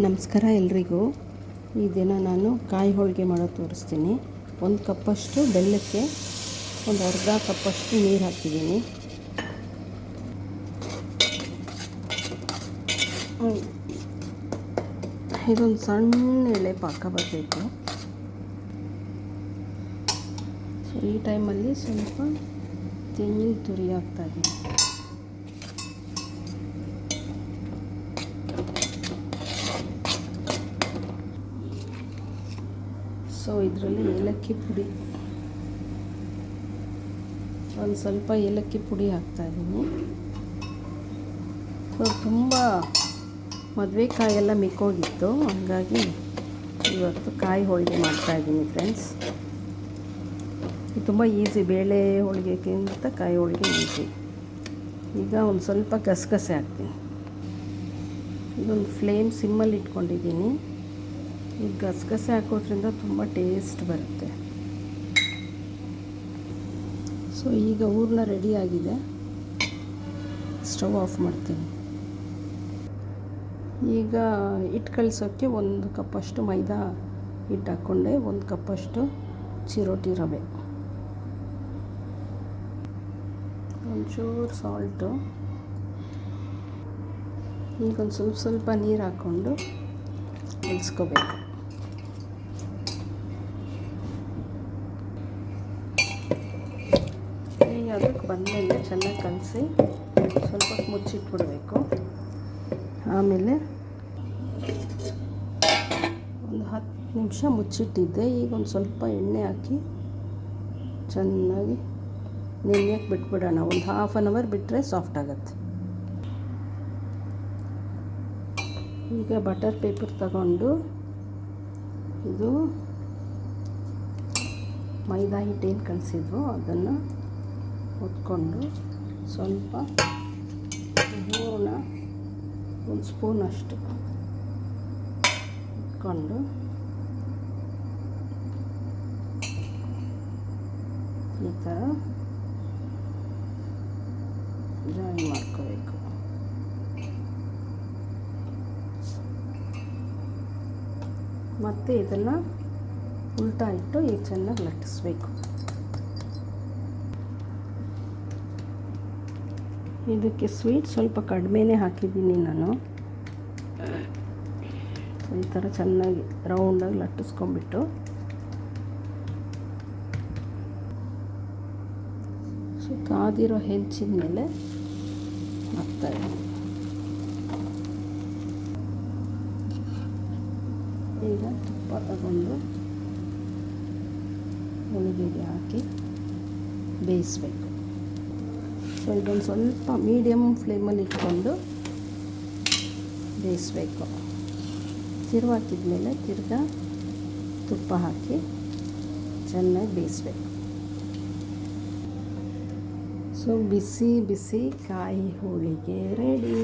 ನಮಸ್ಕಾರ ಎಲ್ರಿಗೂ. ಈ ದಿನ ನಾನು ಕಾಯಿ ಹೋಳಿಗೆ ಮಾಡೋದು ತೋರಿಸ್ತೀನಿ. 1 ಕಪ್ಪಷ್ಟು ಬೆಲ್ಲಕ್ಕೆ ಒಂದು ಅರ್ಧ ಕಪ್ಪಷ್ಟು ನೀರು ಹಾಕಿದ್ದೀನಿ. ಇದೊಂದು ಸಣ್ಣ ಎಳೆ ಪಾಕ ಬರಬೇಕು. ಸೊ ಈ ಟೈಮಲ್ಲಿ ಸ್ವಲ್ಪ ತೆಂಗಿನ ತುರಿ ಹಾಕ್ತಾಯಿದ್ದೀನಿ. ಸೊ ಇದರಲ್ಲಿ ಏಲಕ್ಕಿ ಪುಡಿ, ಒಂದು ಸ್ವಲ್ಪ ಏಲಕ್ಕಿ ಪುಡಿ ಹಾಕ್ತಾಯಿದ್ದೀನಿ. ಸೊ ತುಂಬ ಮದುವೆ ಕಾಯೆಲ್ಲ ಮಿಕ್ಕೋಗಿತ್ತು, ಹಾಗಾಗಿ ಇವತ್ತು ಕಾಯಿ ಹೋಳಿಗೆ ಮಾಡ್ತಾಯಿದ್ದೀನಿ ಫ್ರೆಂಡ್ಸ್. ಇದು ತುಂಬ ಈಸಿ, ಬೇಳೆ ಹೋಳಿಗೆಗಿಂತ ಕಾಯಿ ಹೋಳಿಗೆ ಈಸಿ. ಈಗ ಒಂದು ಸ್ವಲ್ಪ ಗಸಗಸೆ ಹಾಕ್ತೀನಿ. ಇದೊಂದು ಫ್ಲೇಮ್ ಸಿಮ್ಮಲ್ಲಿ ಇಟ್ಕೊಂಡಿದ್ದೀನಿ. ಈ ಗಸಗಸೆ ಹಾಕೋದ್ರಿಂದ ತುಂಬ ಟೇಸ್ಟ್ ಬರುತ್ತೆ. ಸೊ ಈಗ ಹೂರ್ಣ ರೆಡಿಯಾಗಿದೆ, ಸ್ಟವ್ ಆಫ್ ಮಾಡ್ತೀನಿ. ಈಗ ಹಿಟ್ಟು ಕಳಿಸೋಕ್ಕೆ 1 ಕಪ್ಪಷ್ಟು ಮೈದಾ ಹಿಟ್ಟು ಹಾಕ್ಕೊಂಡೆ, 1 ಕಪ್ಪಷ್ಟು ಚಿರೋಟಿ ರವೆ, ಒಂಚೂರು ಸಾಲ್ಟು, ಈಗ ಒಂದು ಸ್ವಲ್ಪ ನೀರು ಹಾಕ್ಕೊಂಡು ಕಲಿಸ್ಕೋಬೇಕು. ಈಗ ಅದಕ್ಕೆ ಬಂದಮೇಲೆ ಚೆನ್ನಾಗಿ ಕಲಸಿ ಸ್ವಲ್ಪ ಮುಚ್ಚಿಟ್ಬಿಡಬೇಕು. ಆಮೇಲೆ ಒಂದು 10 ನಿಮಿಷ ಮುಚ್ಚಿಟ್ಟಿದ್ದೆ. ಈಗ ಒಂದು ಸ್ವಲ್ಪ ಎಣ್ಣೆ ಹಾಕಿ ಚೆನ್ನಾಗಿ ನೆನೆಯಕ್ಕೆ ಬಿಟ್ಬಿಡೋಣ. ಒಂದು ½ ಆನ್ ಅವರ್ ಬಿಟ್ಟರೆ ಸಾಫ್ಟ್ ಆಗುತ್ತೆ. ಈಗ ಬಟರ್ ಪೇಪರ್ ತಗೊಂಡು ಇದು ಮೈದಾ ಹಿಟ್ಟೇನು ಕಲಿಸಿದ್ವು ಅದನ್ನು ಹೊತ್ಕೊಂಡು ಸ್ವಲ್ಪ ಹೂರಣ 1 ಸ್ಪೂನ್ ಅಷ್ಟು ಇಟ್ಕೊಂಡು ಈ ಥರ ಜಾಯಿನ್ ಮಾಡ್ಕೋಬೇಕು. ಮತ್ತು ಇದನ್ನು ಉಲ್ಟಾ ಇಟ್ಟು ಈಗ ಚೆನ್ನಾಗಿ ಲಟ್ಟಿಸ್ಬೇಕು. ಇದಕ್ಕೆ ಸ್ವೀಟ್ ಸ್ವಲ್ಪ ಕಡಿಮೆನೇ ಹಾಕಿದ್ದೀನಿ ನಾನು. ಈ ಥರ ಚೆನ್ನಾಗಿ ರೌಂಡಾಗಿ ಲಟ್ಟಿಸ್ಕೊಂಡ್ಬಿಟ್ಟು ಸೊ ಕಾದಿರೋ ಹೆಂಚಿನ ಮೇಲೆ ಹಾಕ್ತಾಯಿದ್ದೀನಿ. ಈಗ ತುಪ್ಪ ತಗೊಂಡು ಹೋಳಿಗೆಗೆ ಹಾಕಿ ಬೇಯಿಸಬೇಕು. ಸೊ ಇದೊಂದು ಸ್ವಲ್ಪ ಮೀಡಿಯಮ್ ಫ್ಲೇಮಲ್ಲಿ ಇಟ್ಕೊಂಡು ಬೇಯಿಸಬೇಕು. ತಿರುವಾಕಿದ್ಮೇಲೆ ತಿರ್ಗಾ ತುಪ್ಪ ಹಾಕಿ ಚೆನ್ನಾಗಿ ಬೇಯಿಸಬೇಕು. ಸೊ ಬಿಸಿ ಬಿಸಿ ಕಾಯಿ ಹೋಳಿಗೆ ರೆಡಿ.